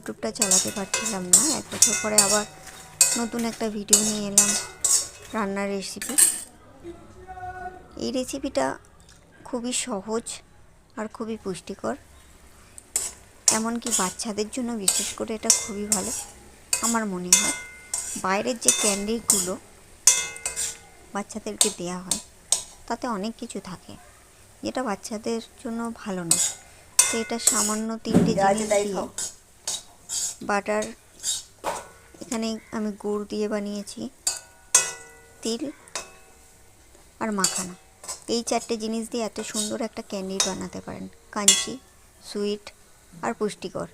ইউটিউবটা চালাতে পারছিলাম না। 1 বছর পরে আবার নতুন একটা ভিডিও নিয়ে এলাম রান্নার রেসিপি। এই রেসিপিটা খুবই সহজ আর খুবই পুষ্টিকর, এমনকি বাচ্চাদের জন্য বিশেষ করে এটা খুবই ভালো আমার মনে হয়। বাইরের যে ক্যান্ডিগুলো বাচ্চাদেরকে দেওয়া হয় তাতে অনেক কিছু থাকে যেটা বাচ্চাদের জন্য ভালো না। তো এটা সামান্য 3টে জিনিস দিয়ে বাটার, এখানে আমি গুড় দিয়ে বানিয়েছি, তিল আর মাখানা, এই 4টে জিনিস দিয়ে এত সুন্দর একটা ক্যান্ডি বানাতে পারেন, কাঞ্চি, সুইট আর পুষ্টিকর।